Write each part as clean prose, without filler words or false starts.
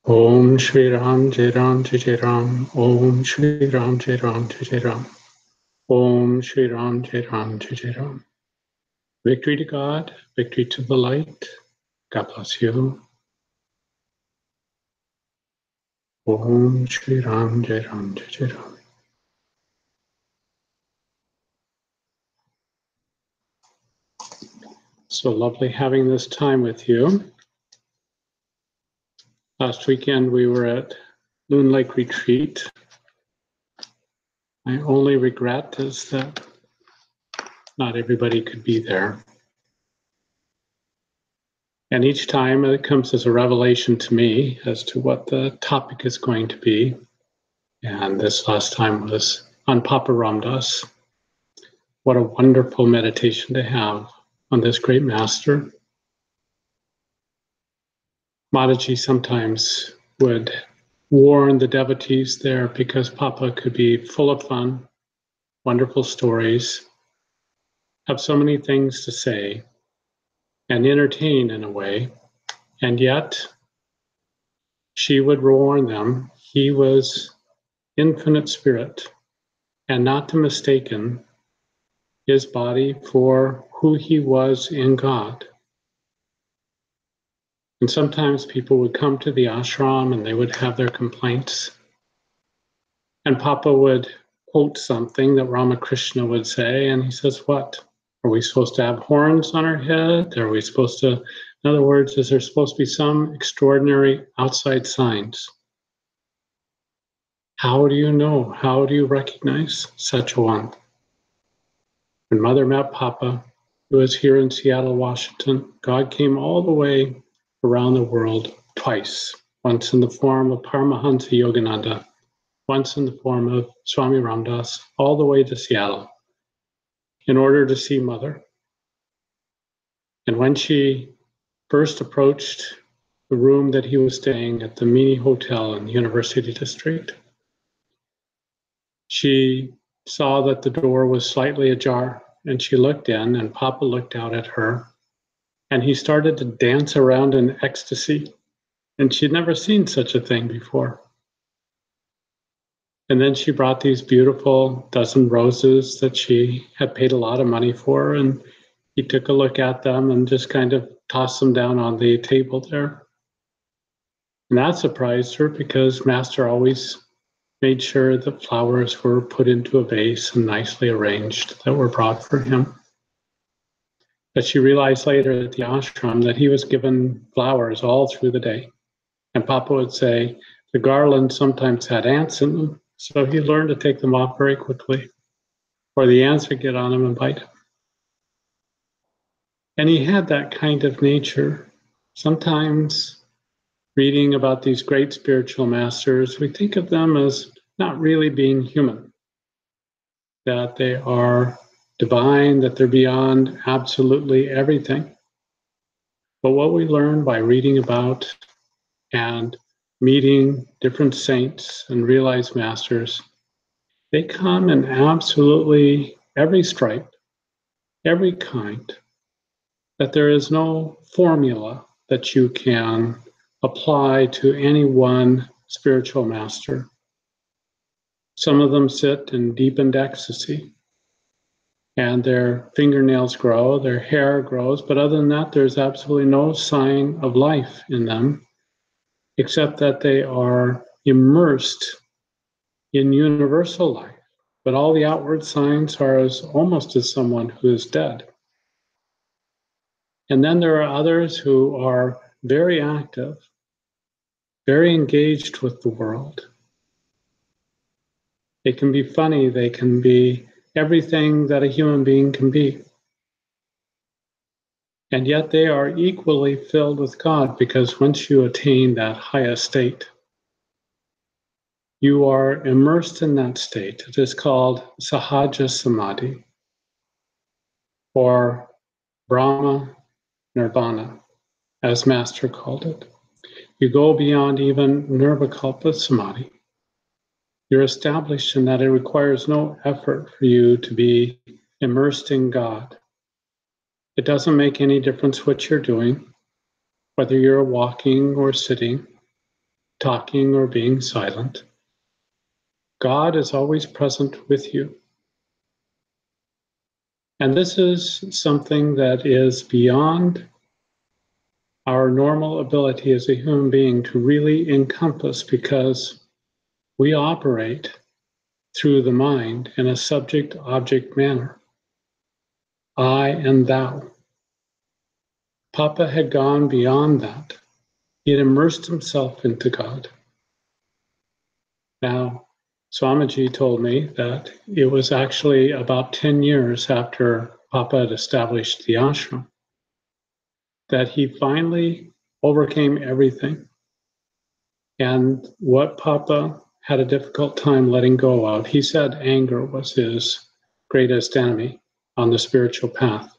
Om Shri Ram Jai Ram Jai Jai Ram. Om Shri Ram Jai Ram Jai Jai Ram. Om Shri Ram Jai Ram Jai Jai Ram. Victory to God, victory to the light. God bless you. Om Shri Ram Jai Ram Jai Jai Ram. So lovely having this time with you. Last weekend we were at Loon Lake Retreat. My only regret is that not everybody could be there. And each time it comes as a revelation to me as to what the topic is going to be. And this last time was on Papa Ram Dass. What a wonderful meditation to have on this great master. Mataji sometimes would warn the devotees there because Papa could be full of fun, wonderful stories, have so many things to say, and entertain in a way. And yet, she would warn them he was infinite spirit and not to mistaken his body for who he was in God. And sometimes people would come to the ashram and they would have their complaints. And Papa would quote something that Ramakrishna would say, and he says, what? Are we supposed to have horns on our head? Are we supposed to, in other words, is there supposed to be some extraordinary outside signs? How do you know? How do you recognize such a one? When Mother met Papa, who was here in Seattle, Washington, God came all the way around the world twice, once in the form of Paramahansa Yogananda, once in the form of Swami Ram Dass, all the way to Seattle in order to see Mother. And when she first approached the room that he was staying at the Mini Hotel in the University District, she saw that the door was slightly ajar, and she looked in, and Papa looked out at her, and he started to dance around in ecstasy. And she'd never seen such a thing before. And then she brought these beautiful dozen roses that she had paid a lot of money for, and he took a look at them and just kind of tossed them down on the table there. And that surprised her because Master always made sure that flowers were put into a vase and nicely arranged that were brought for him. But she realized later at the ashram that he was given flowers all through the day. And Papa would say the garland sometimes had ants in them, so he learned to take them off very quickly, or the ants would get on him and bite him. And he had that kind of nature. Sometimes reading about these great spiritual masters, we think of them as not really being human, that they are divine, that they're beyond absolutely everything. But what we learn by reading about and meeting different saints and realized masters, they come in absolutely every stripe, every kind, that there is no formula that you can apply to any one spiritual master. Some of them sit in deepened ecstasy, and their fingernails grow, their hair grows, but other than that, there's absolutely no sign of life in them, except that they are immersed in universal life. But all the outward signs are almost as someone who is dead. And then there are others who are very active, very engaged with the world. They can be funny, they can be everything that a human being can be. And yet they are equally filled with God, because once you attain that highest state, you are immersed in that state. It is called Sahaja Samadhi, or Brahma Nirvana, as Master called it. You go beyond even Nirvikalpa Samadhi. You're established in that it requires no effort for you to be immersed in God. It doesn't make any difference what you're doing, whether you're walking or sitting. talking or being silent. God is always present with you. And this is something that is beyond our normal ability as a human being to really encompass, because we operate through the mind in a subject-object manner. I and thou. Papa had gone beyond that. He had immersed himself into God. Now, Swamiji told me that it was actually about 10 years after Papa had established the ashram that he finally overcame everything. And what Papa had a difficult time letting go of, he said anger was his greatest enemy on the spiritual path.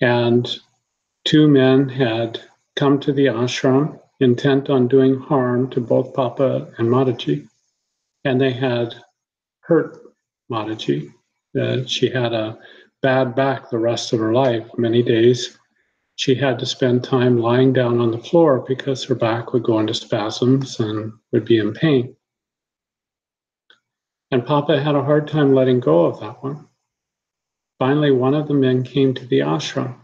And two men had come to the ashram intent on doing harm to both Papa and Mataji, and they had hurt Mataji. She had a bad back the rest of her life. Many days she had to spend time lying down on the floor because her back would go into spasms and would be in pain. And Papa had a hard time letting go of that one. Finally, one of the men came to the ashram,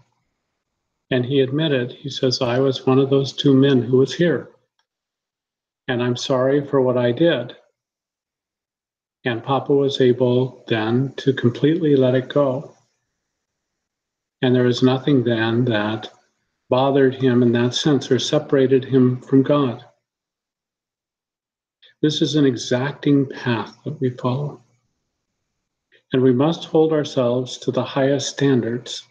and he admitted, he says, I was one of those two men who was here, and I'm sorry for what I did. And Papa was able then to completely let it go. And there was nothing then that bothered him in that sense or separated him from God. This is an exacting path that we follow. And we must hold ourselves to the highest standards,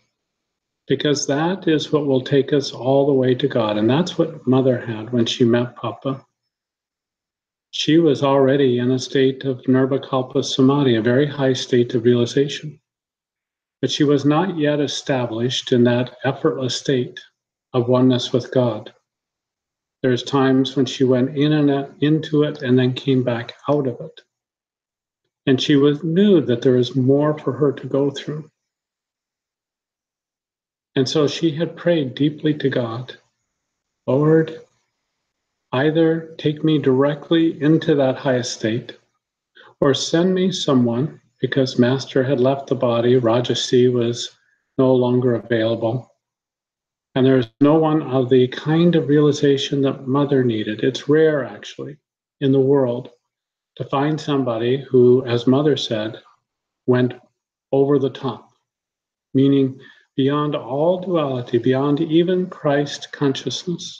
because that is what will take us all the way to God. And that's what Mother had when she met Papa. She was already in a state of Nirvikalpa Samadhi, a very high state of realization. But she was not yet established in that effortless state of oneness with God. There's times when she went in and into it and then came back out of it. And she knew that there was more for her to go through. And so she had prayed deeply to God, Lord, either take me directly into that highest state, or send me someone, because Master had left the body, Rajasi was no longer available. And there's no one of the kind of realization that Mother needed. It's rare, actually, in the world to find somebody who, as Mother said, went over the top, meaning beyond all duality, beyond even Christ consciousness,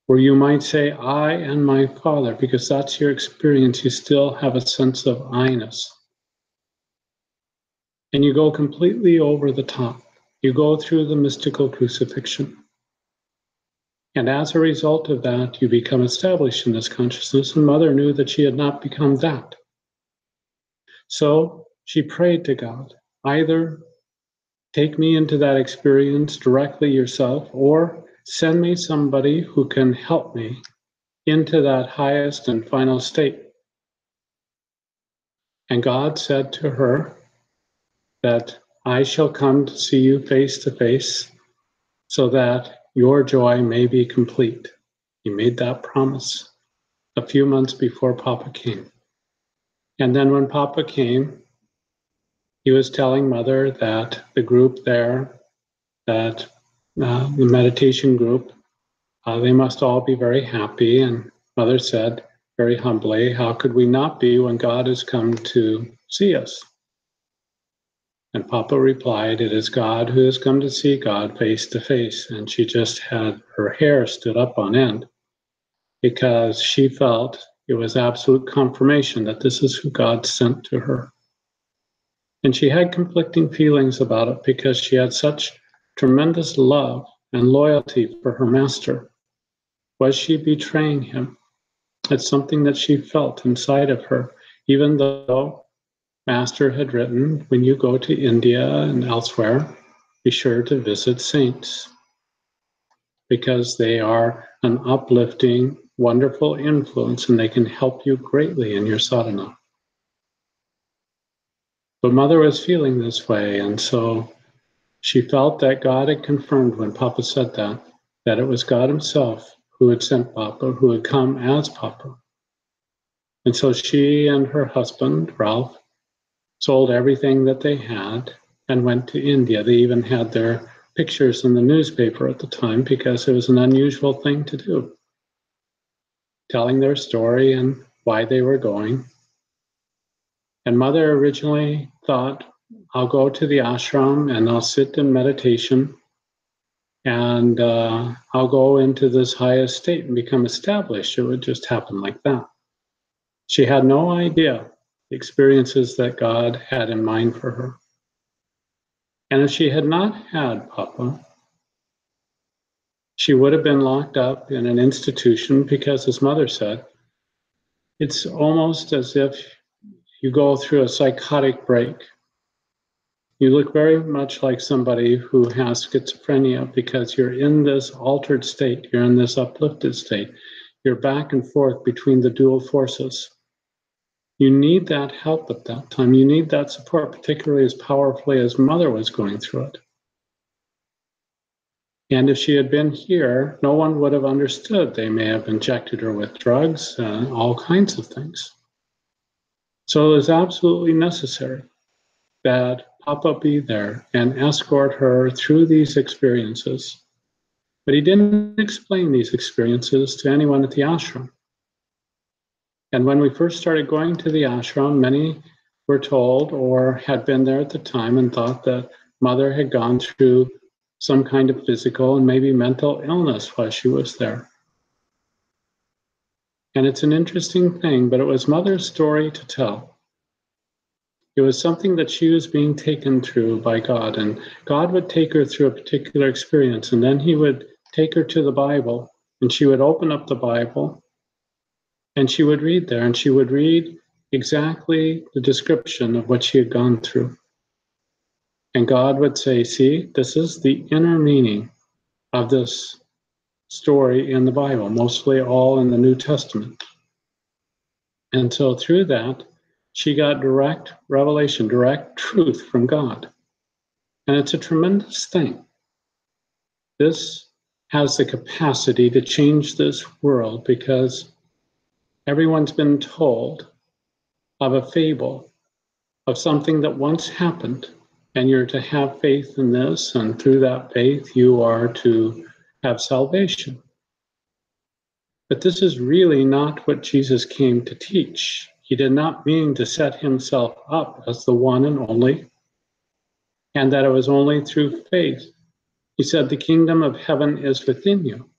where you might say, I and my Father, because that's your experience. You still have a sense of I-ness. And you go completely over the top. You go through the mystical crucifixion. And as a result of that, you become established in this consciousness, and Mother knew that she had not become that. So she prayed to God, either take me into that experience directly yourself, or send me somebody who can help me into that highest and final state. And God said to her that I shall come to see you face to face so that your joy may be complete. He made that promise a few months before Papa came. And then when Papa came, he was telling Mother that the group there, that the meditation group, they must all be very happy. And Mother said very humbly, how could we not be when God has come to see us? And Papa replied, it is God who has come to see God face to face. And she just had her hair stood up on end, because she felt it was absolute confirmation that this is who God sent to her. And she had conflicting feelings about it, because she had such tremendous love and loyalty for her master. Was she betraying him? It's something that she felt inside of her, even though Master had written, when you go to India and elsewhere, be sure to visit saints, because they are an uplifting, wonderful influence, and they can help you greatly in your sadhana. But Mother was feeling this way, and so she felt that God had confirmed when Papa said that it was God himself who had sent Papa, who had come as Papa. And so she and her husband, Ralph, sold everything that they had and went to India. They even had their pictures in the newspaper at the time because it was an unusual thing to do, telling their story and why they were going. And Mother originally thought, I'll go to the ashram and I'll sit in meditation and I'll go into this highest state and become established. It would just happen like that. She had no idea the experiences that God had in mind for her. And if she had not had Papa, she would have been locked up in an institution because, as Mother said, it's almost as if you go through a psychotic break. You look very much like somebody who has schizophrenia because you're in this altered state, you're in this uplifted state. You're back and forth between the dual forces. You need that help at that time. You need that support, particularly as powerfully as Mother was going through it. And if she had been here, no one would have understood. They may have injected her with drugs, all kinds of things. So it was absolutely necessary that Papa be there and escort her through these experiences. But he didn't explain these experiences to anyone at the ashram. And when we first started going to the ashram, many were told or had been there at the time and thought that Mother had gone through some kind of physical and maybe mental illness while she was there. And it's an interesting thing, but it was Mother's story to tell. It was something that she was being taken through by God, and God would take her through a particular experience, and then he would take her to the Bible, and she would open up the Bible, and she would read there, and she would read exactly the description of what she had gone through. And God would say, see, this is the inner meaning of this story in the Bible, mostly all in the New Testament. And so through that, she got direct revelation, direct truth from God. And it's a tremendous thing. This has the capacity to change this world because everyone's been told of a fable, of something that once happened, and you're to have faith in this, and through that faith, you are to have salvation. But this is really not what Jesus came to teach. He did not mean to set himself up as the one and only, and that it was only through faith. He said, the kingdom of heaven is within you.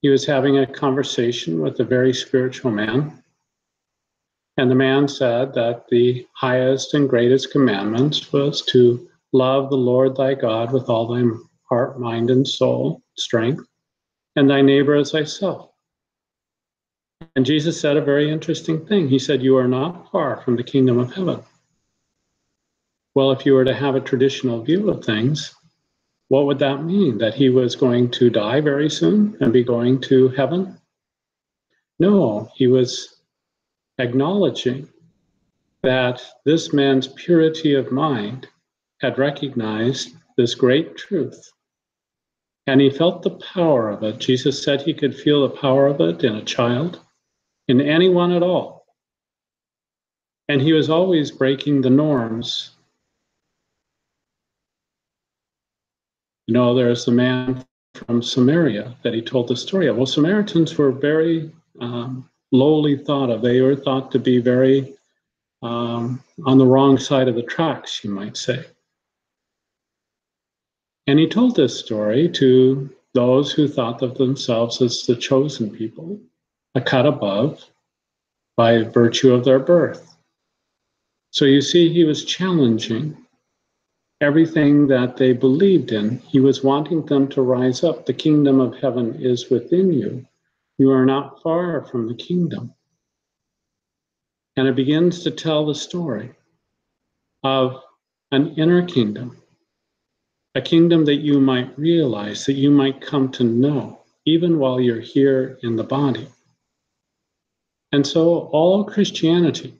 He was having a conversation with a very spiritual man, and the man said that the highest and greatest commandments was to love the Lord thy God with all thy heart, mind, and soul, strength, and thy neighbor as thyself. And Jesus said a very interesting thing. He said, you are not far from the kingdom of heaven. Well, if you were to have a traditional view of things, what would that mean? That he was going to die very soon and be going to heaven? No, he was acknowledging that this man's purity of mind had recognized this great truth. And he felt the power of it. Jesus said he could feel the power of it in a child, in anyone at all. And he was always breaking the norms. You know, there's the man from Samaria that he told the story of. Well, Samaritans were very lowly thought of. They were thought to be very on the wrong side of the tracks, you might say. And he told this story to those who thought of themselves as the chosen people, a cut above by virtue of their birth. So you see, he was challenging everything that they believed in. He was wanting them to rise up. The kingdom of heaven is within you. You are not far from the kingdom. And it begins to tell the story of an inner kingdom, a kingdom that you might realize, that you might come to know, even while you're here in the body. And so all Christianity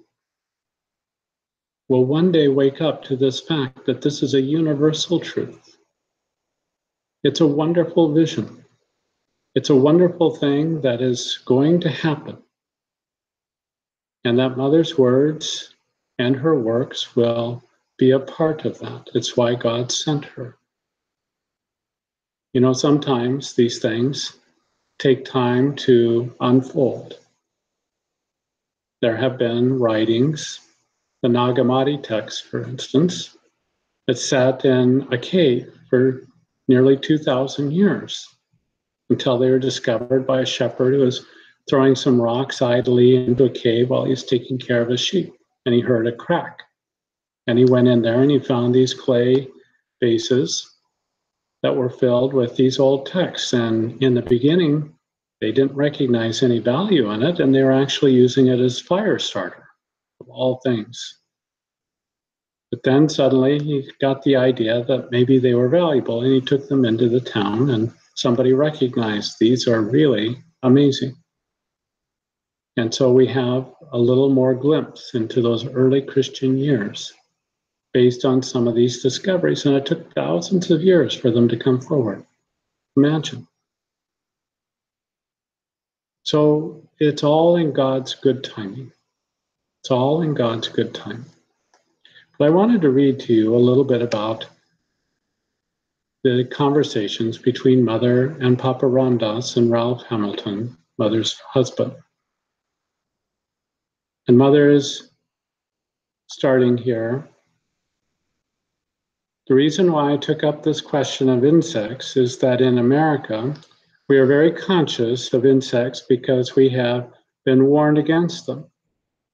will one day wake up to this fact that this is a universal truth. It's a wonderful vision. It's a wonderful thing that is going to happen. And that Mother's words and her works will be a part of that. It's why God sent her. You know, sometimes these things take time to unfold. There have been writings, the Nag Hammadi text, for instance, that sat in a cave for nearly 2,000 years until they were discovered by a shepherd who was throwing some rocks idly into a cave while he was taking care of his sheep. And he heard a crack. And he went in there and he found these clay vases that were filled with these old texts. And in the beginning, they didn't recognize any value in it, and they were actually using it as fire starter, of all things. But then suddenly he got the idea that maybe they were valuable, and he took them into the town, and somebody recognized these are really amazing. And so we have a little more glimpse into those early Christian years based on some of these discoveries. And it took thousands of years for them to come forward. Imagine. So it's all in God's good timing. It's all in God's good time. But I wanted to read to you a little bit about the conversations between Mother and Papa Ram Dass and Ralph Hamilton, Mother's husband. And Mother is starting here. The reason why I took up this question of insects is that in America, we are very conscious of insects because we have been warned against them.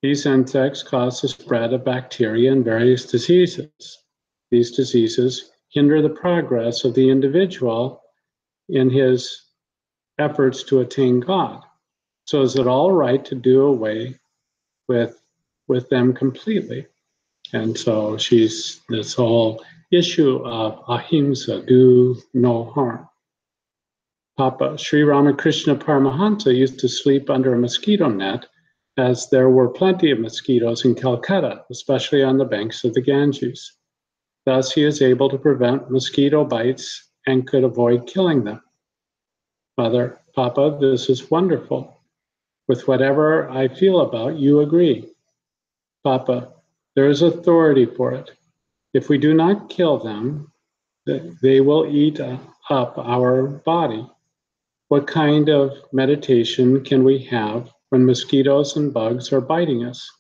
These insects cause the spread of bacteria and various diseases. These diseases hinder the progress of the individual in his efforts to attain God. So is it all right to do away with them completely? And so she's this whole issue of ahimsa, do no harm. Papa Sri Ramakrishna Paramahansa used to sleep under a mosquito net, as there were plenty of mosquitoes in Calcutta, especially on the banks of the Ganges. Thus, he is able to prevent mosquito bites and could avoid killing them. Mother, Papa, this is wonderful. With whatever I feel about you, agree. Papa, there is authority for it. If we do not kill them, they will eat up our body. What kind of meditation can we have when mosquitoes and bugs are biting us?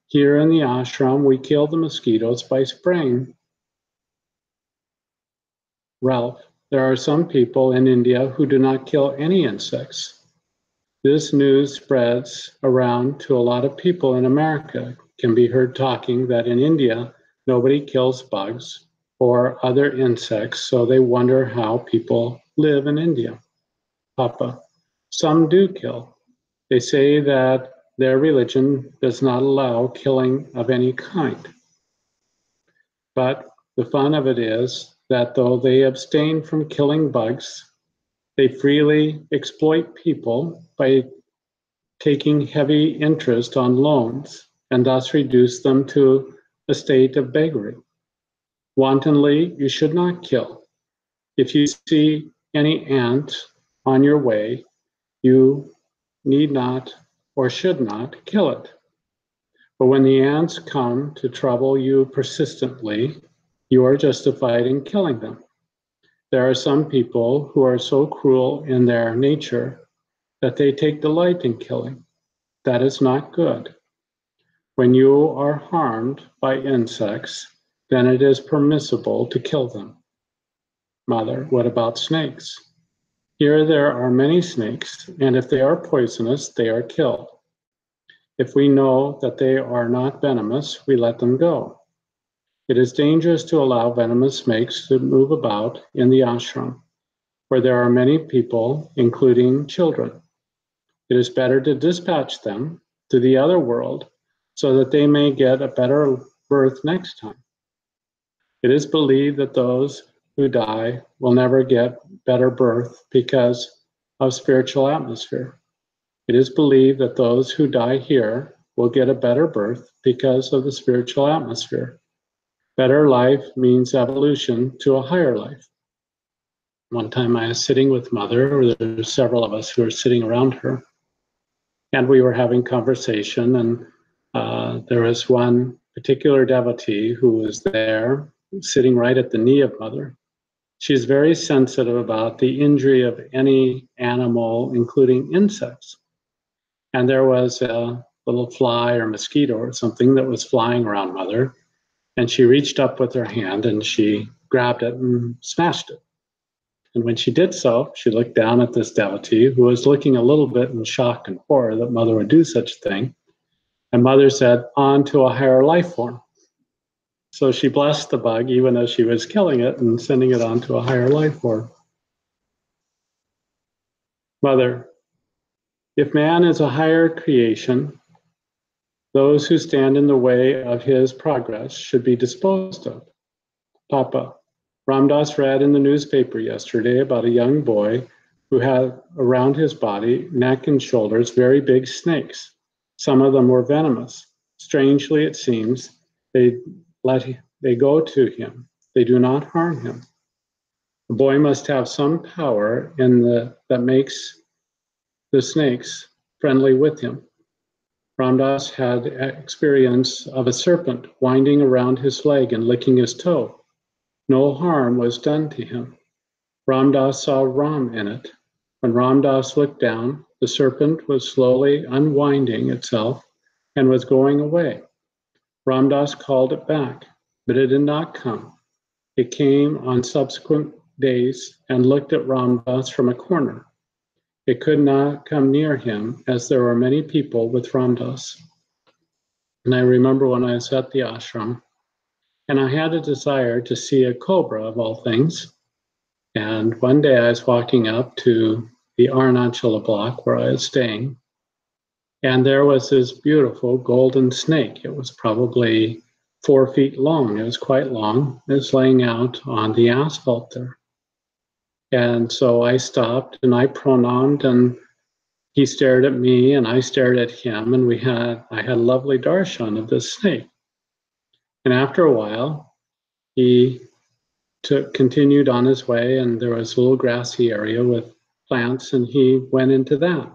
Here in the ashram, we kill the mosquitoes by spraying. Ralph, there are some people in India who do not kill any insects. This news spreads around to a lot of people in America. Can be heard talking that in India, nobody kills bugs or other insects, so they wonder how people live in India. Papa, some do kill. They say that their religion does not allow killing of any kind. But the fun of it is that though they abstain from killing bugs, they freely exploit people by taking heavy interest on loans and thus reduce them to a state of beggary. Wantonly, you should not kill. If you see any ant on your way, you need not or should not kill it. But when the ants come to trouble you persistently, you are justified in killing them. There are some people who are so cruel in their nature that they take delight in killing. That is not good. When you are harmed by insects, then it is permissible to kill them. Mother, what about snakes? Here there are many snakes, and if they are poisonous, they are killed. If we know that they are not venomous, we let them go. It is dangerous to allow venomous snakes to move about in the ashram, where there are many people, including children. It is better to dispatch them to the other world so that they may get a better birth next time. It is believed that those who die will never get better birth because of spiritual atmosphere. It is believed that those who die here will get a better birth because of the spiritual atmosphere. Better life means evolution to a higher life. One time I was sitting with Mother, there were several of us who were sitting around her, and we were having conversation, and there was one particular devotee who was there, sitting right at the knee of Mother. She's very sensitive about the injury of any animal, including insects. And there was a little fly or mosquito or something that was flying around Mother, and she reached up with her hand and she grabbed it and smashed it. And when she did so, she looked down at this devotee who was looking a little bit in shock and horror that Mother would do such a thing. And Mother said, "On to a higher life form." So she blessed the bug even as she was killing it and sending it on to a higher life form. Mother, if man is a higher creation, those who stand in the way of his progress should be disposed of. Papa, Ram Dass read in the newspaper yesterday about a young boy who had around his body, neck and shoulders, very big snakes. Some of them were venomous. Strangely, it seems, they go to him. They do not harm him. The boy must have some power that makes the snakes friendly with him. Ram Dass had experience of a serpent winding around his leg and licking his toe. No harm was done to him. Ram Dass saw Ram in it. When Ram Dass looked down, the serpent was slowly unwinding itself and was going away. Ram Dass called it back, but it did not come. It came on subsequent days and looked at Ram Dass from a corner. It could not come near him as there were many people with Ram Dass. And I remember when I was at the ashram, and I had a desire to see a cobra of all things. And one day I was walking up to the Arunachala block where I was staying, and there was this beautiful golden snake. It was probably 4 feet long. It was quite long. It was laying out on the asphalt there. And so I stopped and I pranamed, and he stared at me and I stared at him, and I had a lovely darshan of this snake. And after a while, he continued on his way, and there was a little grassy area with plants, and he went into that.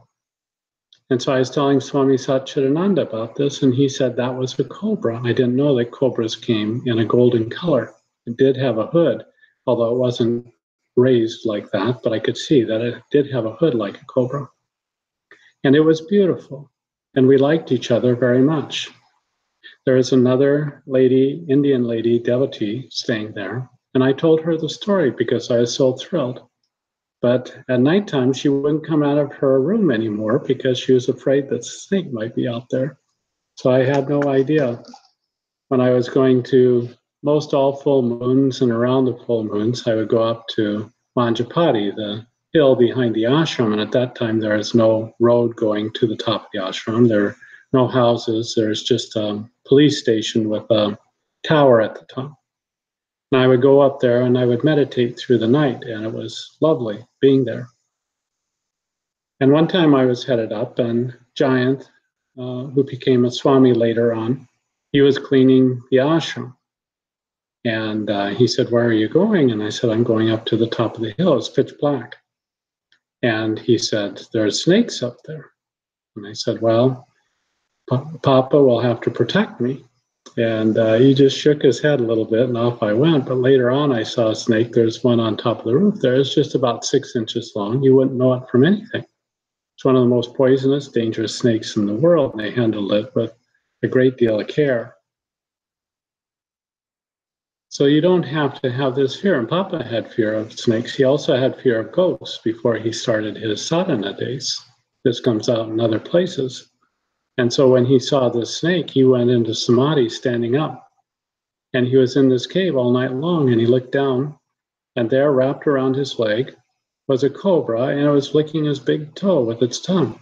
And so I was telling Swami Satchidananda about this, and he said that was a cobra. I didn't know that cobras came in a golden color. It did have a hood, although it wasn't raised like that, but I could see that it did have a hood like a cobra. And it was beautiful, and we liked each other very much. There is another lady, Indian lady, devotee, staying there, and I told her the story because I was so thrilled. But at nighttime, she wouldn't come out of her room anymore because she was afraid that the snake might be out there. So I had no idea. When I was going to most all full moons and around the full moons, I would go up to Manjapati, the hill behind the ashram, and at that time there is no road going to the top of the ashram. There are no houses. There's just a police station with a tower at the top. And I would go up there and I would meditate through the night, and it was lovely being there. And one time I was headed up, and Giant, who became a Swami later on, he was cleaning the ashram. And he said, "Where are you going?" And I said, "I'm going up to the top of the hill. It's pitch black." And he said, "There's snakes up there." And I said, "Well, Papa will have to protect me." And he just shook his head a little bit, and off I went. But later on, I saw a snake. There's one on top of the roof there. It's just about 6 inches long. You wouldn't know it from anything. It's one of the most poisonous, dangerous snakes in the world, and they handled it with a great deal of care. So you don't have to have this fear. And Papa had fear of snakes. He also had fear of ghosts before he started his sadhana days. This comes out in other places. And so when he saw this snake, he went into samadhi standing up. And he was in this cave all night long, and he looked down, and there, wrapped around his leg, was a cobra, and it was licking his big toe with its tongue.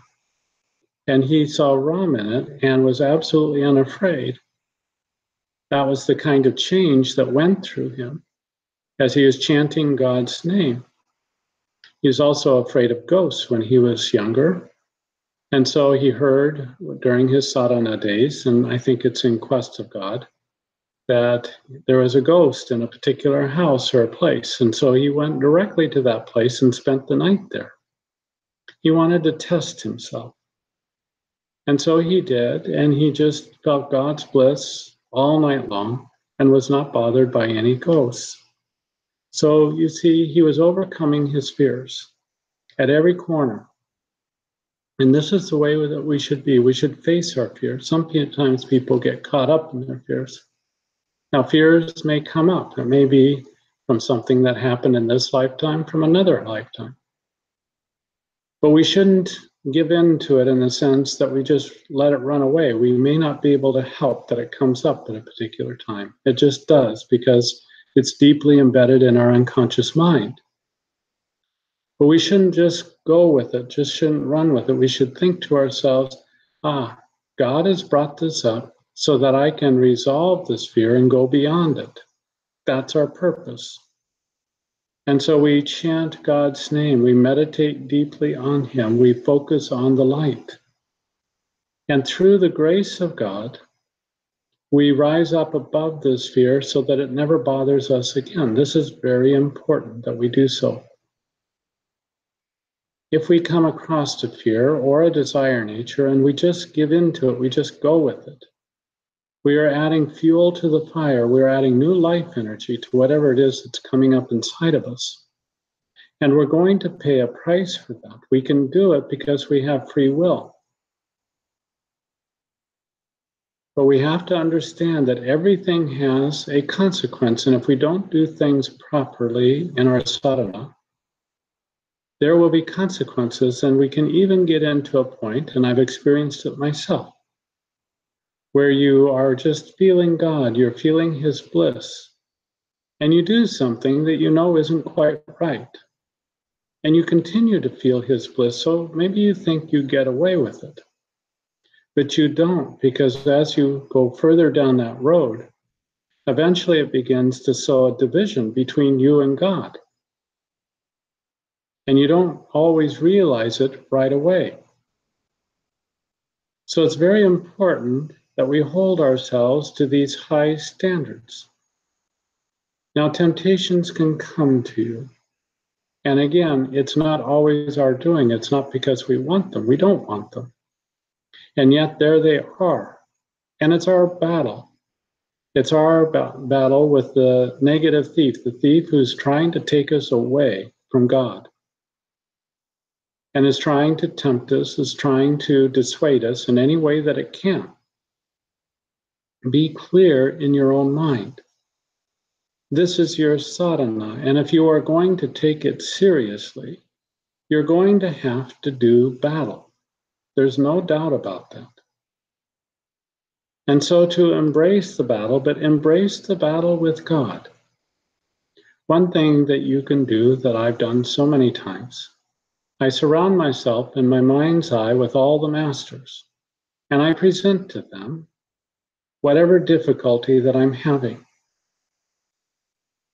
And he saw Ram in it and was absolutely unafraid. That was the kind of change that went through him as he was chanting God's name. He was also afraid of ghosts when he was younger. And so he heard during his sadhana days, and I think it's in Quest of God, that there was a ghost in a particular house or a place. And so he went directly to that place and spent the night there. He wanted to test himself. And so he did, and he just felt God's bliss all night long and was not bothered by any ghosts. So you see, he was overcoming his fears at every corner. And this is the way that we should be. We should face our fears. Sometimes people get caught up in their fears. Now, fears may come up. It may be from something that happened in this lifetime, from another lifetime. But we shouldn't give in to it in the sense that we just let it run away. We may not be able to help that it comes up at a particular time. It just does, because it's deeply embedded in our unconscious mind. But we shouldn't just go with it, just shouldn't run with it. We should think to ourselves, God has brought this up so that I can resolve this fear and go beyond it. That's our purpose. And so we chant God's name, we meditate deeply on Him, we focus on the light. And through the grace of God, we rise up above this fear so that it never bothers us again. This is very important that we do so. If we come across a fear or a desire nature and we just give in to it, we just go with it, we are adding fuel to the fire. We're adding new life energy to whatever it is that's coming up inside of us. And we're going to pay a price for that. We can do it because we have free will. But we have to understand that everything has a consequence. And if we don't do things properly in our sadhana, there will be consequences. And we can even get into a point, and I've experienced it myself, where you are just feeling God, you're feeling His bliss, and you do something that you know isn't quite right. And you continue to feel His bliss, so maybe you think you get away with it. But you don't, because as you go further down that road, eventually it begins to sow a division between you and God. And you don't always realize it right away. So it's very important that we hold ourselves to these high standards. Now, temptations can come to you. And again, it's not always our doing. It's not because we want them. We don't want them. And yet there they are. And it's our battle. It's our battle with the negative thief, the thief who's trying to take us away from God. And is trying to tempt us, is trying to dissuade us in any way that it can. Be clear in your own mind. This is your sadhana, and if you are going to take it seriously, you're going to have to do battle. There's no doubt about that. And so to embrace the battle, but embrace the battle with God. One thing that you can do that I've done so many times, I surround myself in my mind's eye with all the masters, and I present to them whatever difficulty that I'm having.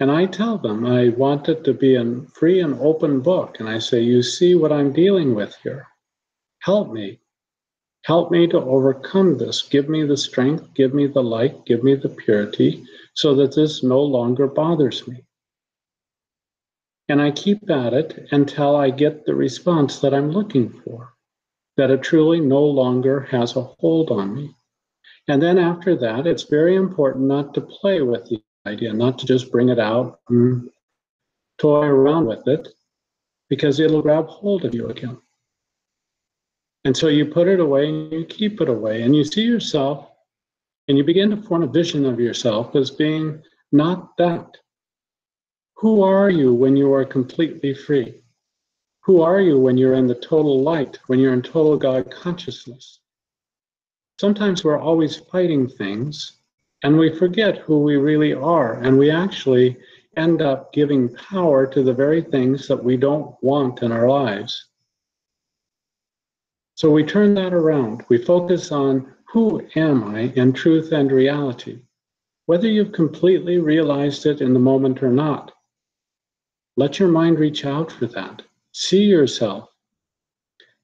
And I tell them I want it to be a free and open book. And I say, you see what I'm dealing with here. Help me. Help me to overcome this. Give me the strength, give me the light, give me the purity, so that this no longer bothers me. And I keep at it until I get the response that I'm looking for, that it truly no longer has a hold on me. And then after that, it's very important not to play with the idea, not to just bring it out and toy around with it, because it'll grab hold of you again. And so you put it away and you keep it away, and you see yourself and you begin to form a vision of yourself as being not that. Who are you when you are completely free? Who are you when you're in the total light, when you're in total God consciousness? Sometimes we're always fighting things and we forget who we really are, and we actually end up giving power to the very things that we don't want in our lives. So we turn that around. We focus on who am I in truth and reality, whether you've completely realized it in the moment or not. Let your mind reach out for that. See yourself.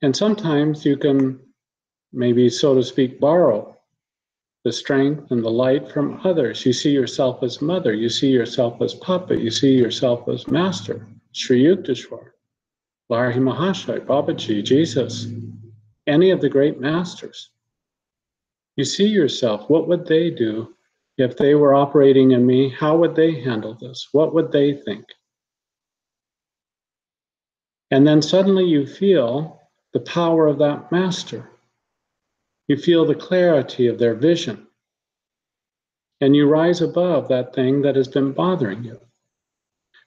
And sometimes you can maybe, so to speak, borrow the strength and the light from others. You see yourself as mother, you see yourself as puppet, you see yourself as master, Sri Yukteswar, Lahiri Mahashaya, Babaji, Jesus, any of the great masters. You see yourself, what would they do if they were operating in me? How would they handle this? What would they think? And then suddenly you feel the power of that master. You feel the clarity of their vision. And you rise above that thing that has been bothering you.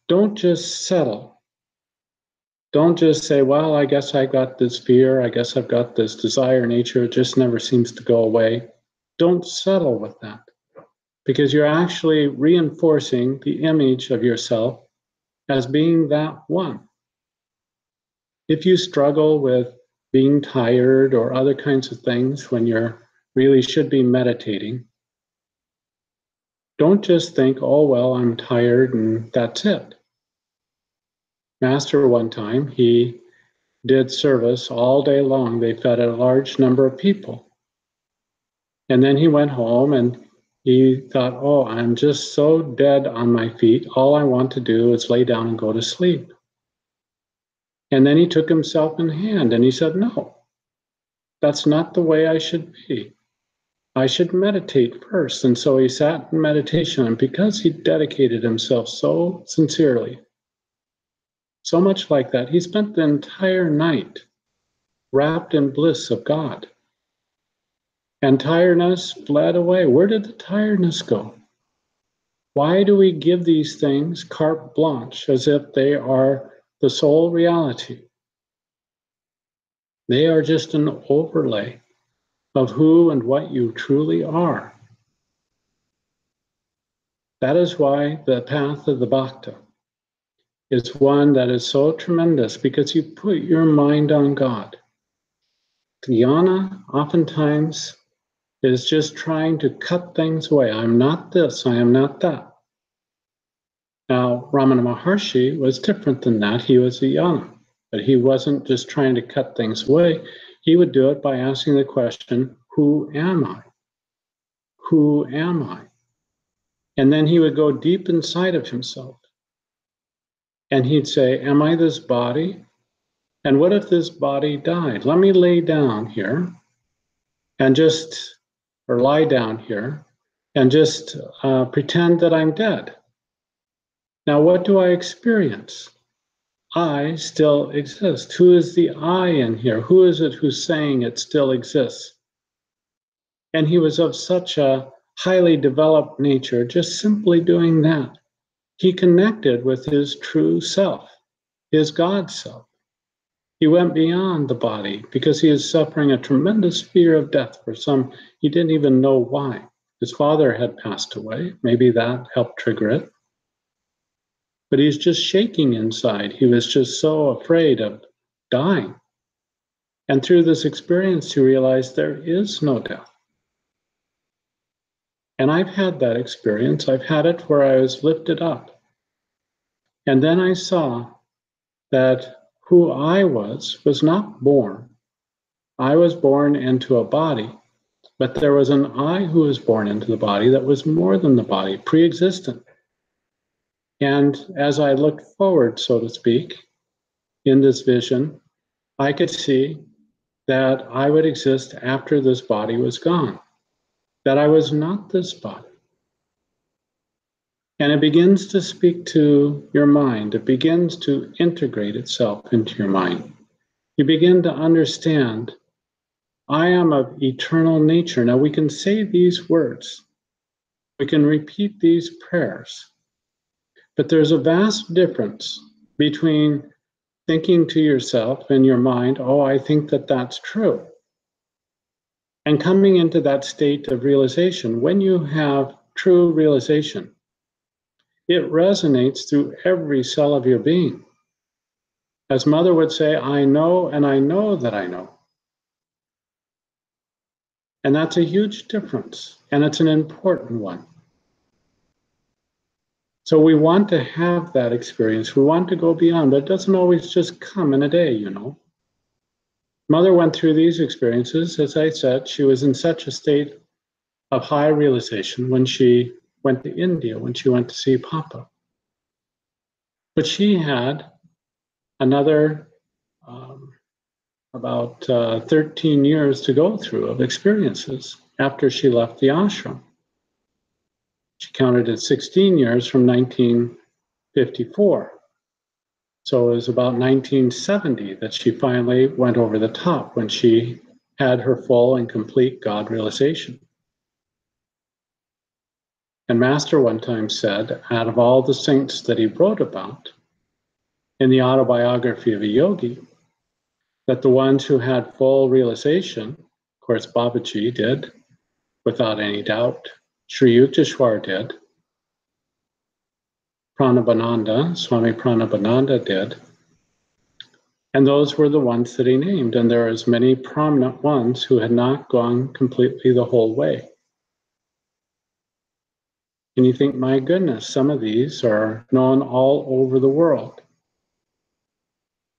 Don't just settle. Don't just say, well, I guess I got this fear. I guess I've got this desire nature. It just never seems to go away. Don't settle with that, because you're actually reinforcing the image of yourself as being that one. If you struggle with being tired or other kinds of things when you're really should be meditating, don't just think, oh, well, I'm tired and that's it. Master, one time, he did service all day long. They fed a large number of people. And then he went home and he thought, oh, I'm just so dead on my feet. All I want to do is lay down and go to sleep. And then he took himself in hand and he said, no, that's not the way I should be. I should meditate first. And so he sat in meditation. And because he dedicated himself so sincerely, so much like that, he spent the entire night wrapped in bliss of God. And tiredness fled away. Where did the tiredness go? Why do we give these things carte blanche as if they are the sole reality? They are just an overlay of who and what you truly are. That is why the path of the Bhakta is one that is so tremendous, because you put your mind on God. Jnana oftentimes is just trying to cut things away. I'm not this, I am not that. Now, Ramana Maharshi was different than that. He was a jnana, but he wasn't just trying to cut things away. He would do it by asking the question, who am I? Who am I? And then he would go deep inside of himself. And he'd say, am I this body? And what if this body died? Let me lay down here and or lie down here and just pretend that I'm dead. Now, what do I experience? I still exist. Who is the I in here? Who is it who's saying it still exists? And he was of such a highly developed nature, just simply doing that. He connected with his true self, his God self. He went beyond the body because he is suffering a tremendous fear of death for some, he didn't even know why. His father had passed away. Maybe that helped trigger it. But he's just shaking inside. He was just so afraid of dying. And through this experience, he realized there is no death. And I've had that experience. I've had it where I was lifted up. And then I saw that who I was not born. I was born into a body, but there was an I who was born into the body that was more than the body, pre-existent. And as I looked forward, so to speak, in this vision, I could see that I would exist after this body was gone, that I was not this body. And it begins to speak to your mind. It begins to integrate itself into your mind. You begin to understand, I am of eternal nature. Now we can say these words. We can repeat these prayers. But there's a vast difference between thinking to yourself in your mind, oh, I think that that's true, and coming into that state of realization. When you have true realization, it resonates through every cell of your being. As Mother would say, I know and I know that I know. And that's a huge difference, and it's an important one. So we want to have that experience. We want to go beyond, but it doesn't always just come in a day, you know. Mother went through these experiences. As I said, she was in such a state of high realization when she went to India, when she went to see Papa. But she had another about 13 years to go through of experiences after she left the ashram. She counted it 16 years from 1954. So it was about 1970 that she finally went over the top when she had her full and complete God realization. And Master one time said, out of all the saints that he wrote about in the autobiography of a yogi, that the ones who had full realization, of course, Babaji did, without any doubt, Sri Yukteswar did, Pranabananda, Swami Pranabananda did, and those were the ones that he named. And there are as many prominent ones who had not gone completely the whole way. And you think, my goodness, some of these are known all over the world.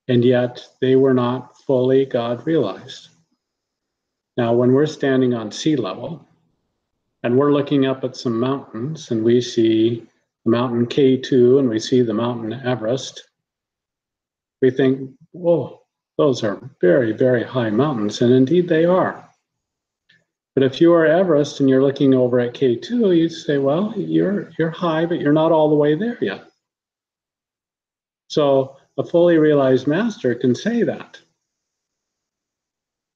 And yet they were not fully God realized. Now, when we're standing on sea level and we're looking up at some mountains and we see the mountain K2 and we see the mountain Everest, we think, whoa, those are very, very high mountains. And indeed they are. But if you are Everest and you're looking over at K2, you'd say, well, you're high, but you're not all the way there yet. So a fully realized master can say that.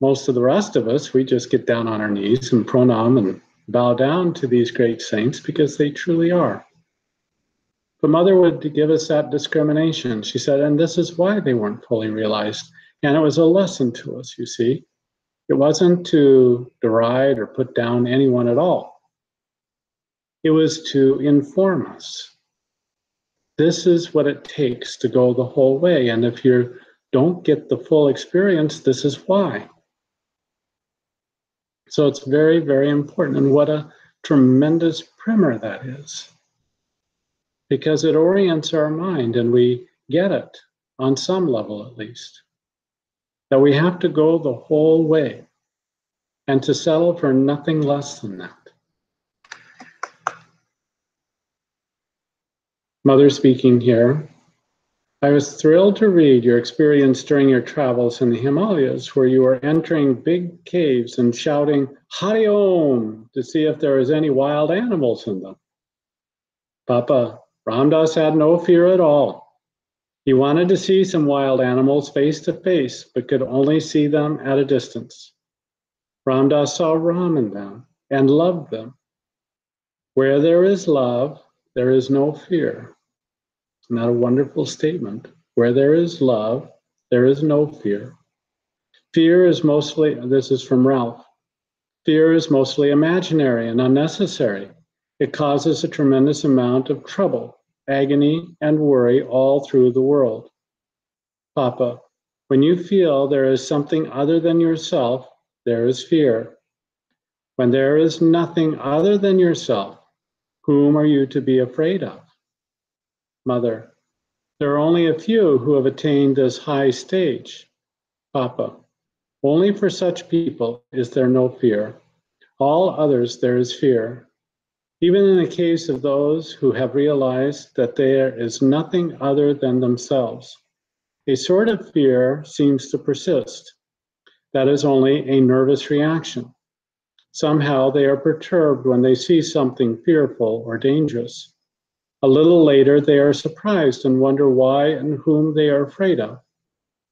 Most of the rest of us, we just get down on our knees and pranam and bow down to these great saints because they truly are. But Mother would give us that discrimination. She said, and this is why they weren't fully realized. And it was a lesson to us, you see. It wasn't to deride or put down anyone at all. It was to inform us. This is what it takes to go the whole way. And if you don't get the full experience, this is why. So it's very, very important. And what a tremendous primer that is. Because it orients our mind and we get it on some level at least. That we have to go the whole way and to settle for nothing less than that. Mother speaking here. I was thrilled to read your experience during your travels in the Himalayas, where you were entering big caves and shouting Hari Om to see if there was any wild animals in them. Papa, Ramdas had no fear at all. He wanted to see some wild animals face to face, but could only see them at a distance. Ramdas saw Ram in them and loved them. Where there is love, there is no fear. Isn't that a wonderful statement? Where there is love, there is no fear. Fear is mostly, this is from Ralph, fear is mostly imaginary and unnecessary. It causes a tremendous amount of trouble, agony, and worry all through the world. Papa, when you feel there is something other than yourself, there is fear. When there is nothing other than yourself, whom are you to be afraid of? Mother, there are only a few who have attained this high stage. Papa, only for such people is there no fear. All others there is fear. Even in the case of those who have realized that there is nothing other than themselves, a sort of fear seems to persist. That is only a nervous reaction. Somehow they are perturbed when they see something fearful or dangerous. A little later, they are surprised and wonder why and whom they are afraid of,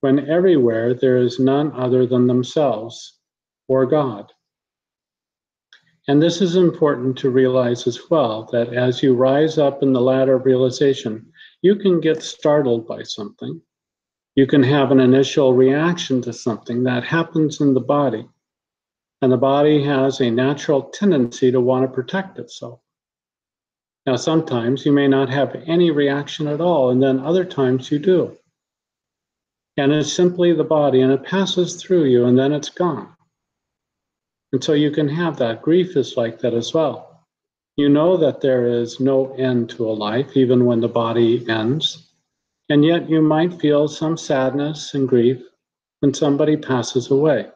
when everywhere there is none other than themselves or God. And this is important to realize as well, that as you rise up in the ladder of realization, you can get startled by something. You can have an initial reaction to something that happens in the body. And the body has a natural tendency to want to protect itself. Now, sometimes you may not have any reaction at all, and then other times you do. And it's simply the body, and it passes through you, and then it's gone. And so you can have that. Grief is like that as well. You know that there is no end to a life, even when the body ends. And yet you might feel some sadness and grief when somebody passes away.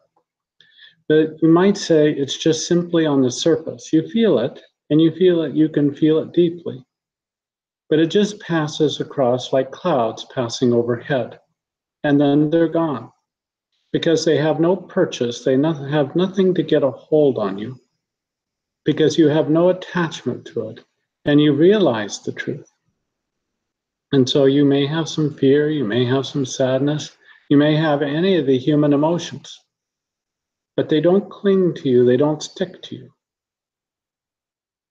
But you might say it's just simply on the surface. You feel it, and you feel it, you can feel it deeply. But it just passes across like clouds passing overhead, and then they're gone because they have no purchase. They have nothing to get a hold on you because you have no attachment to it, and you realize the truth. And so you may have some fear, you may have some sadness, you may have any of the human emotions, but they don't cling to you, they don't stick to you.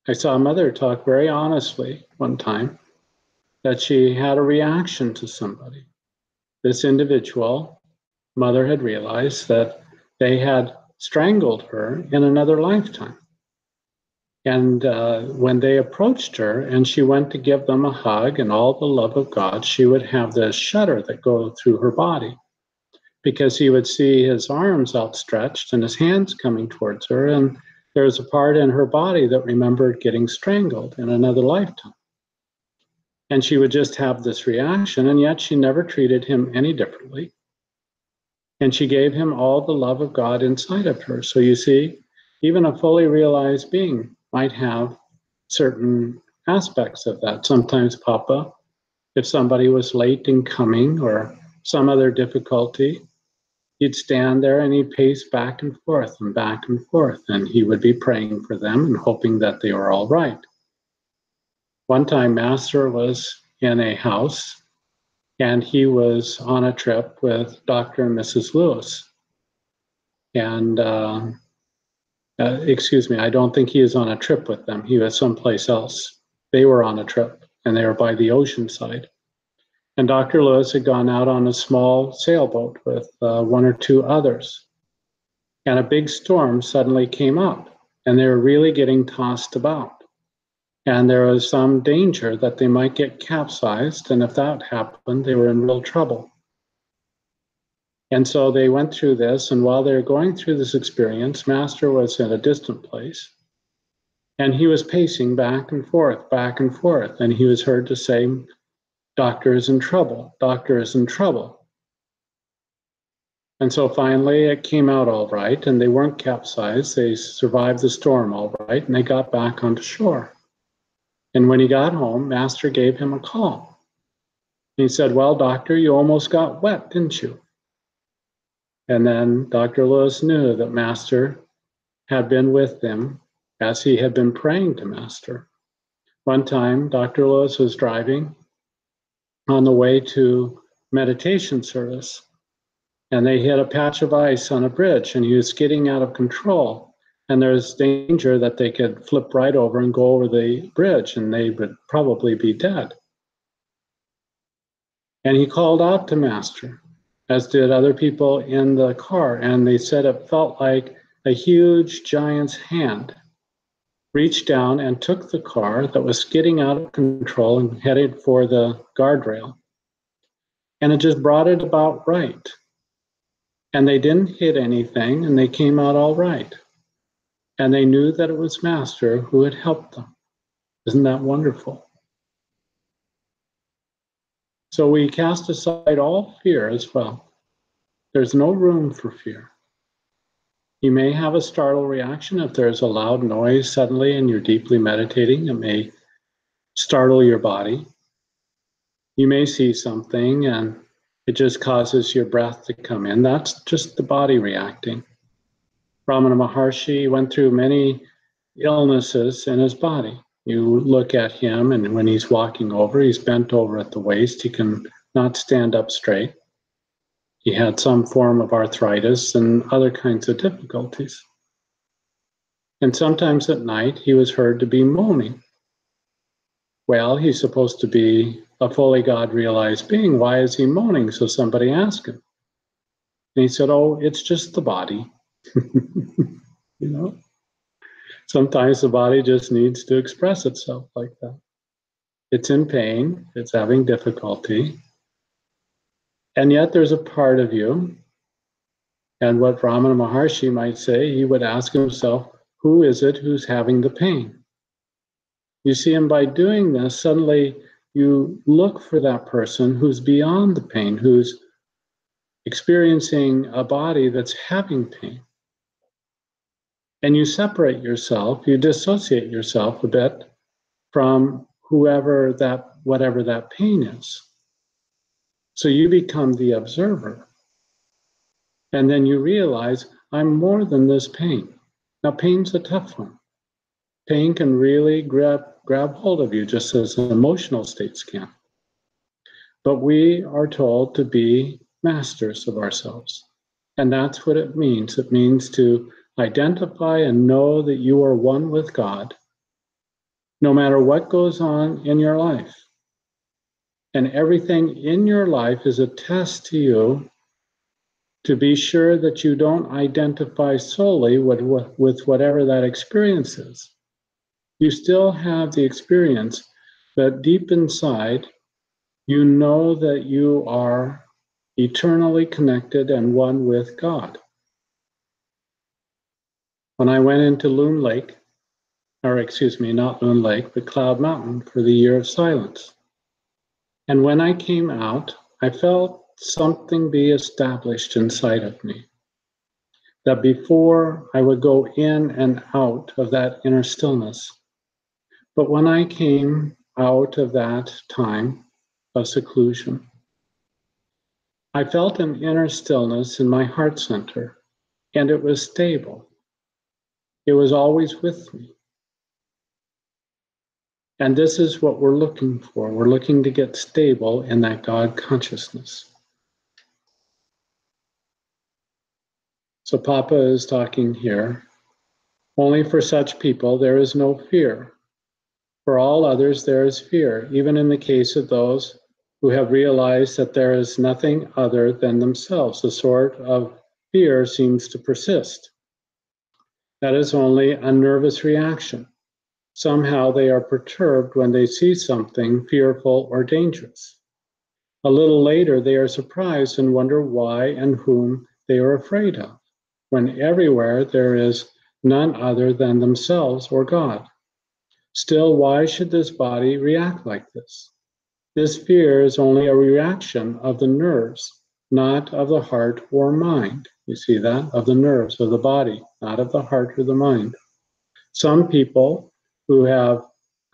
I saw a mother talk very honestly one time that she had a reaction to somebody. This individual, mother had realized that they had strangled her in another lifetime. And when they approached her and she went to give them a hug and all the love of God, she would have this shudder that go through her body because he would see his arms outstretched and his hands coming towards her. And there was a part in her body that remembered getting strangled in another lifetime. And she would just have this reaction, and yet she never treated him any differently. And she gave him all the love of God inside of her. So you see, even a fully realized being might have certain aspects of that. Sometimes, Papa, if somebody was late in coming or some other difficulty, he'd stand there and he'd pace back and forth, and he would be praying for them and hoping that they were all right. One time, Master was in a house and he was on a trip with Dr. and Mrs. Lewis. And excuse me, I don't think he was on a trip with them. He was someplace else. They were on a trip and they were by the ocean side. And Dr. Lewis had gone out on a small sailboat with one or two others. And a big storm suddenly came up and they were really getting tossed about. And there was some danger that they might get capsized. And if that happened, they were in real trouble. And so they went through this. And while they were going through this experience, Master was in a distant place. And he was pacing back and forth. And he was heard to say, "Doctor is in trouble. Doctor is in trouble." And so finally it came out all right. And they weren't capsized. They survived the storm all right. And they got back onto shore. And when he got home, Master gave him a call. He said, "Well, Doctor, you almost got wet, didn't you?" And then Dr. Lewis knew that Master had been with him as he had been praying to Master. One time, Dr. Lewis was driving on the way to meditation service, and they hit a patch of ice on a bridge, and he was skidding out of control. And there's danger that they could flip right over and go over the bridge, and they would probably be dead. And he called out to Master, as did other people in the car, and they said it felt like a huge giant's hand reached down and took the car that was skidding out of control and headed for the guardrail. And it just brought it about right. And they didn't hit anything, and they came out all right. And they knew that it was Master who had helped them. Isn't that wonderful? So we cast aside all fear as well. There's no room for fear. You may have a startle reaction if there's a loud noise suddenly and you're deeply meditating. It may startle your body. You may see something and it just causes your breath to come in. That's just the body reacting. Ramana Maharshi went through many illnesses in his body. You look at him, and when he's walking over, he's bent over at the waist. He can not stand up straight. He had some form of arthritis and other kinds of difficulties. And sometimes at night, he was heard to be moaning. Well, he's supposed to be a fully God-realized being. Why is he moaning? So somebody asked him. And he said, "Oh, it's just the body." You know? Sometimes the body just needs to express itself like that. It's in pain, it's having difficulty, and yet there's a part of you, and what Ramana Maharshi might say, he would ask himself, who is it who's having the pain? You see, and by doing this, suddenly you look for that person who's beyond the pain, who's experiencing a body that's having pain. And you separate yourself, you dissociate yourself a bit from whatever that pain is. So you become the observer. And then you realize, I'm more than this pain. Now, pain's a tough one. Pain can really grab hold of you, just as emotional states can. But we are told to be masters of ourselves. And that's what it means. It means to identify and know that you are one with God, no matter what goes on in your life. And everything in your life is a test to you to be sure that you don't identify solely with whatever that experience is. You still have the experience, but deep inside, you know that you are eternally connected and one with God. When I went into Loon Lake, or excuse me, not Loon Lake, but Cloud Mountain for the year of silence. And when I came out, I felt something be established inside of me. That before I would go in and out of that inner stillness. But when I came out of that time of seclusion, I felt an inner stillness in my heart center, and it was stable. It was always with me. And this is what we're looking for. We're looking to get stable in that God consciousness. So Papa is talking here. Only for such people there is no fear. For all others there is fear, even in the case of those who have realized that there is nothing other than themselves. The sort of fear seems to persist. That is only a nervous reaction. Somehow they are perturbed when they see something fearful or dangerous. A little later, they are surprised and wonder why and whom they are afraid of, when everywhere there is none other than themselves or God. Still, why should this body react like this? This fear is only a reaction of the nerves, not of the heart or mind. You see that? Of the nerves, of the body, not of the heart or the mind. Some people who have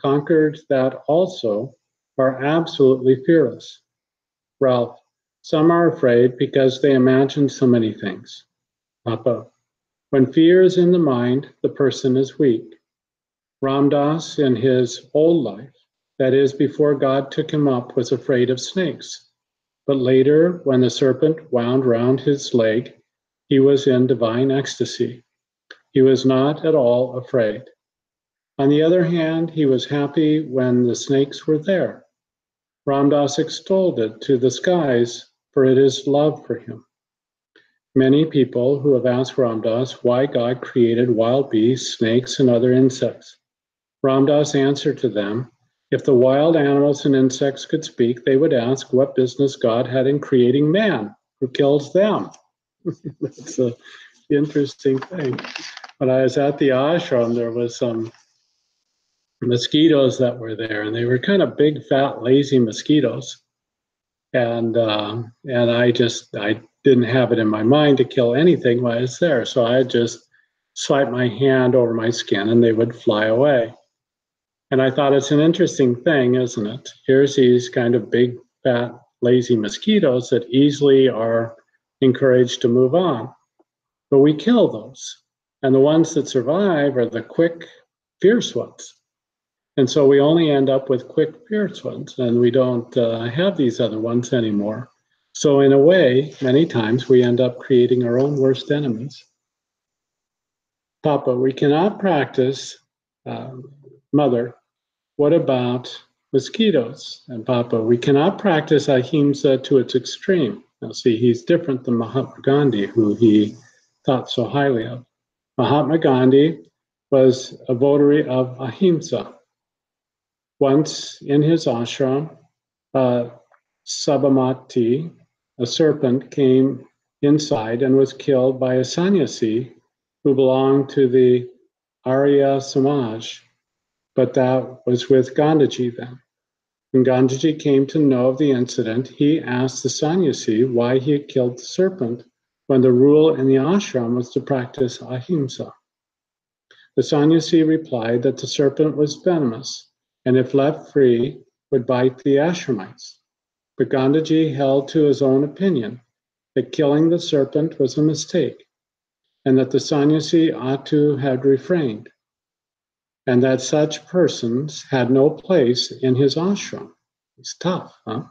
conquered that also are absolutely fearless. Ralph, some are afraid because they imagine so many things. Papa, when fear is in the mind, the person is weak. Ram Dass, in his old life, that is, before God took him up, was afraid of snakes. But later, when the serpent wound round his leg, he was in divine ecstasy. He was not at all afraid. On the other hand, he was happy when the snakes were there. Ram Dass extolled it to the skies, for it is love for him. Many people who have asked Ram Dass why God created wild beasts, snakes, and other insects. Ram Dass answered to them, if the wild animals and insects could speak, they would ask what business God had in creating man, who kills them. That's an interesting thing. When I was at the ashram, there was some mosquitoes that were there, and they were kind of big, fat, lazy mosquitoes. And I didn't have it in my mind to kill anything while I was there, so I just swiped my hand over my skin, and they would fly away. And I thought it's an interesting thing, isn't it? Here's these kind of big, fat, lazy mosquitoes that easily are encouraged to move on, but we kill those, and the ones that survive are the quick, fierce ones. And so we only end up with quick, fierce ones, and we don't have these other ones anymore. So in a way, many times we end up creating our own worst enemies. Papa, we cannot practice, Mother, what about mosquitoes? And Papa, we cannot practice ahimsa to its extreme. Now see, he's different than Mahatma Gandhi, who he thought so highly of. Mahatma Gandhi was a votary of ahimsa. Once in his ashram, Sabarmati, a serpent, came inside and was killed by a sannyasi who belonged to the Arya Samaj, but that was with Gandhiji then. When Gandhiji came to know of the incident, he asked the sannyasi why he had killed the serpent when the rule in the ashram was to practice ahimsa. The sannyasi replied that the serpent was venomous, and if left free, would bite the ashramites. But Gandaji held to his own opinion that killing the serpent was a mistake, and that the sannyasi ought to have refrained, and that such persons had no place in his ashram. It's tough, huh?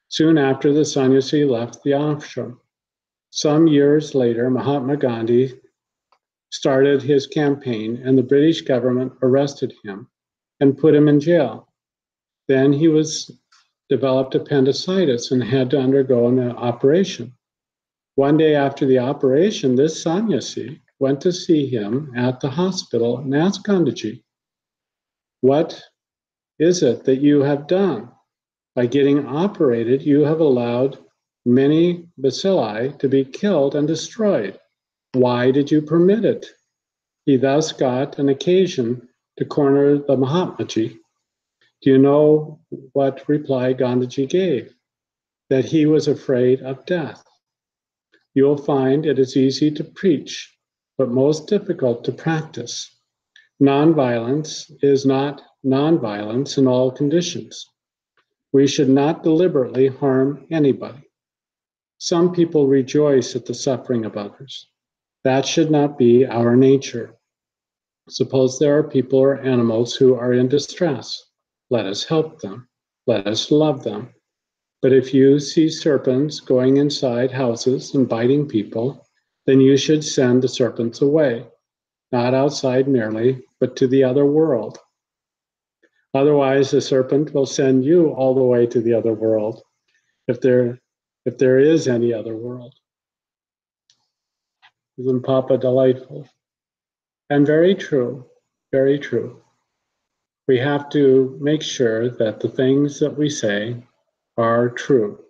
Soon after, the sannyasi left the ashram. Some years later, Mahatma Gandhi started his campaign, and the British government arrested him and put him in jail. Then he developed appendicitis and had to undergo an operation. One day after the operation, this sannyasi went to see him at the hospital and asked Gandaji, "What is it that you have done? By getting operated, you have allowed many bacilli to be killed and destroyed. Why did you permit it?" He thus got an occasion to corner the Mahatmaji. Do you know what reply Gandaji gave? That he was afraid of death. You'll find it is easy to preach, but most difficult to practice. Nonviolence is not nonviolence in all conditions. We should not deliberately harm anybody. Some people rejoice at the suffering of others. That should not be our nature. Suppose there are people or animals who are in distress. Let us help them. Let us love them. But if you see serpents going inside houses and biting people, then you should send the serpents away, not outside merely, but to the other world. Otherwise, the serpent will send you all the way to the other world, if there is any other world. Isn't Papa delightful? And very true, very true. We have to make sure that the things that we say are true.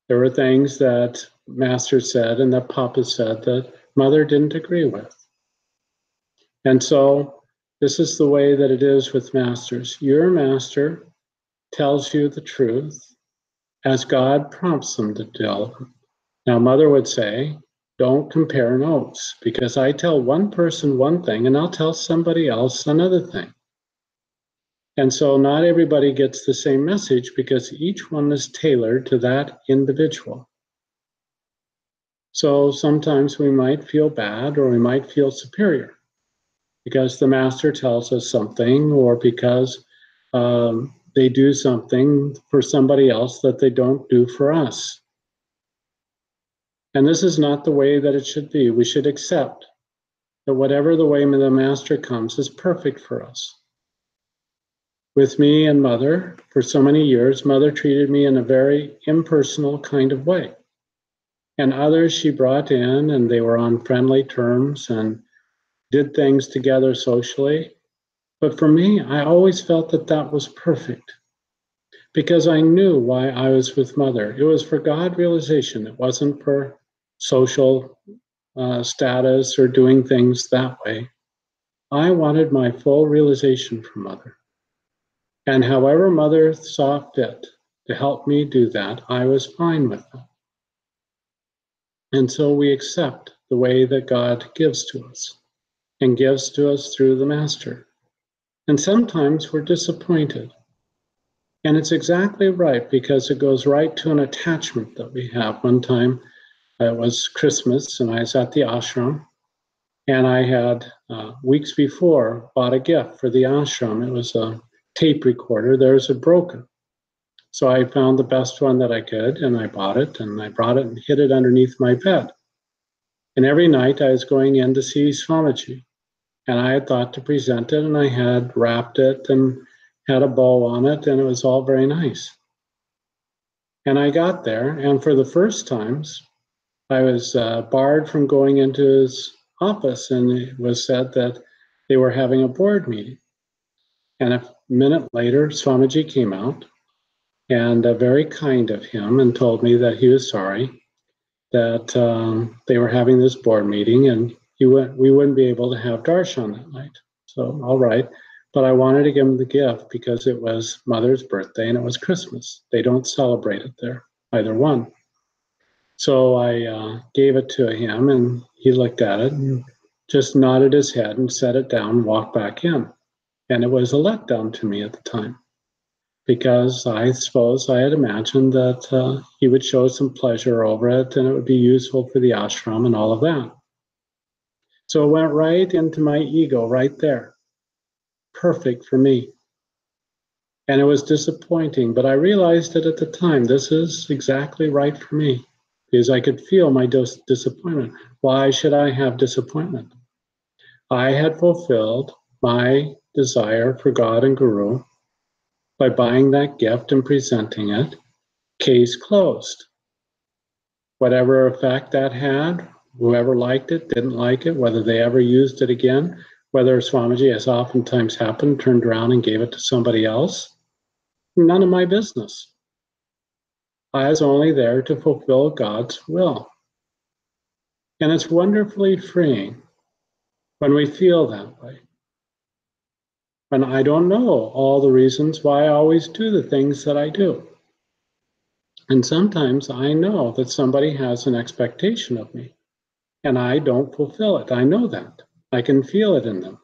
There were things that Master said and that Papa said that Mother didn't agree with. And so this is the way that it is with masters. Your master tells you the truth as God prompts them to tell them. Now, Mother would say, don't compare notes, because I tell one person one thing and I'll tell somebody else another thing. And so not everybody gets the same message because each one is tailored to that individual. So sometimes we might feel bad or we might feel superior because the master tells us something, or because they do something for somebody else that they don't do for us. And this is not the way that it should be. We should accept that whatever the way the master comes is perfect for us. With me and Mother, for so many years, Mother treated me in a very impersonal kind of way. And others she brought in, and they were on friendly terms and did things together socially. But for me, I always felt that that was perfect because I knew why I was with Mother. It was for God realization. It wasn't for social status or doing things that way. I wanted my full realization from Mother. And however Mother saw fit to help me do that, I was fine with that. And so we accept the way that God gives to us and gives to us through the Master. And sometimes we're disappointed. And it's exactly right, because it goes right to an attachment that we have. One time, it was Christmas, and I was at the ashram, and I had, weeks before, bought a gift for the ashram. It was a tape recorder. Theirs had broken. So I found the best one that I could, and I bought it, and I brought it and hid it underneath my bed. And every night I was going in to see Swamiji, and I had thought to present it, and I had wrapped it and had a bow on it, and it was all very nice. And I got there, and for the first times, I was barred from going into his office, and it was said that they were having a board meeting. And a minute later, Swamiji came out, and very kind of him, and told me that he was sorry that they were having this board meeting, and we wouldn't be able to have darshan that night. So, all right. But I wanted to give him the gift because it was Mother's birthday and it was Christmas. They don't celebrate it there, either one. So I gave it to him, and he looked at it and just nodded his head and set it down and walked back in. And it was a letdown to me at the time, because I suppose I had imagined that he would show some pleasure over it and it would be useful for the ashram and all of that. So it went right into my ego right there. Perfect for me. And it was disappointing, but I realized it at the time. This is exactly right for me, because I could feel my disappointment. Why should I have disappointment? I had fulfilled my desire for God and Guru by buying that gift and presenting it. Case closed. Whatever effect that had, whoever liked it, didn't like it, whether they ever used it again, whether Swamiji, as oftentimes happened, turned around and gave it to somebody else, none of my business. I was only there to fulfill God's will. And it's wonderfully freeing when we feel that way. And I don't know all the reasons why I always do the things that I do. And sometimes I know that somebody has an expectation of me, and I don't fulfill it. I know that. I can feel it in them.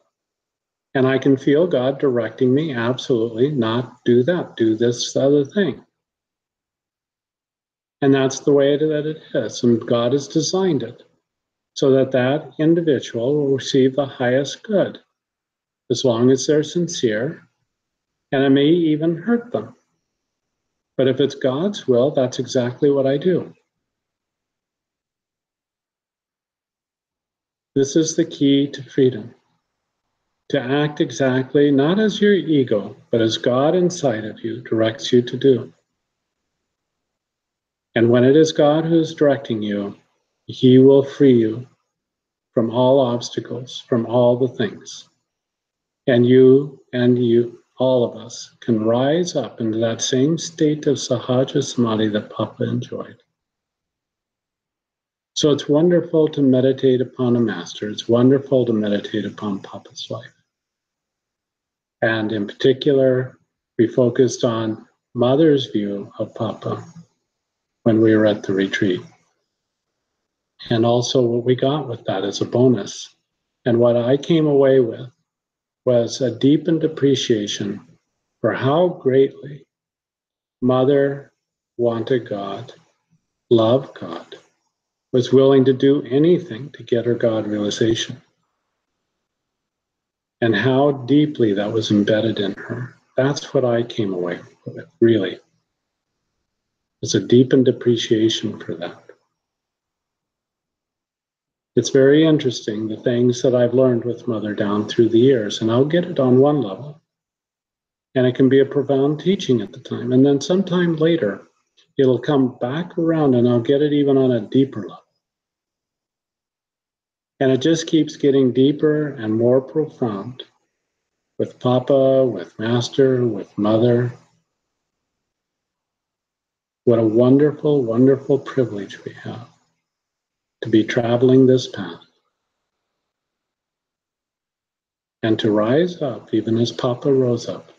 And I can feel God directing me, absolutely not do that, do this other thing. And that's the way that it is. And God has designed it so that that individual will receive the highest good, as long as they're sincere, and it may even hurt them. But if it's God's will, that's exactly what I do. This is the key to freedom. To act exactly, not as your ego, but as God inside of you directs you to do. And when it is God who is directing you, He will free you from all obstacles, from all the things. And you, all of us, can rise up into that same state of Sahaja Samadhi that Papa enjoyed. So it's wonderful to meditate upon a master. It's wonderful to meditate upon Papa's life. And in particular, we focused on Mother's view of Papa when we were at the retreat. And also what we got with that as a bonus. And what I came away with was a deepened appreciation for how greatly Mother wanted God, loved God, was willing to do anything to get her God realization. And how deeply that was embedded in her. That's what I came away with, really. It's a deepened appreciation for that. It's very interesting, the things that I've learned with Mother down through the years, and I'll get it on one level. And it can be a profound teaching at the time. And then sometime later, it'll come back around and I'll get it even on a deeper level. And it just keeps getting deeper and more profound with Papa, with Master, with Mother. What a wonderful, wonderful privilege we have to be traveling this path and to rise up, even as Papa rose up,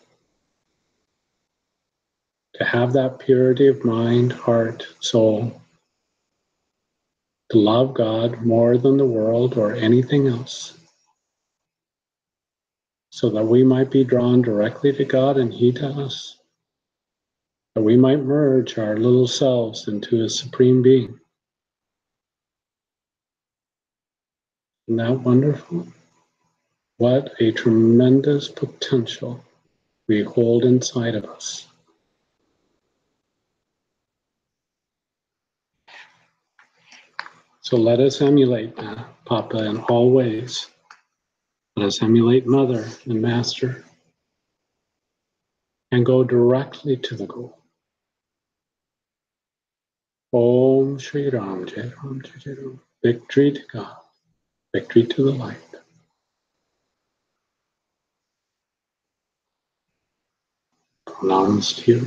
to have that purity of mind, heart, soul, to love God more than the world or anything else, so that we might be drawn directly to God and He to us, that we might merge our little selves into a supreme being. Isn't that wonderful? What a tremendous potential we hold inside of us. So let us emulate Papa in all ways. Let us emulate Mother and Master and go directly to the goal. Om Shri Ram Jai Ram Jai Jai Ram. Victory to God. Victory to the light. Pronounced here.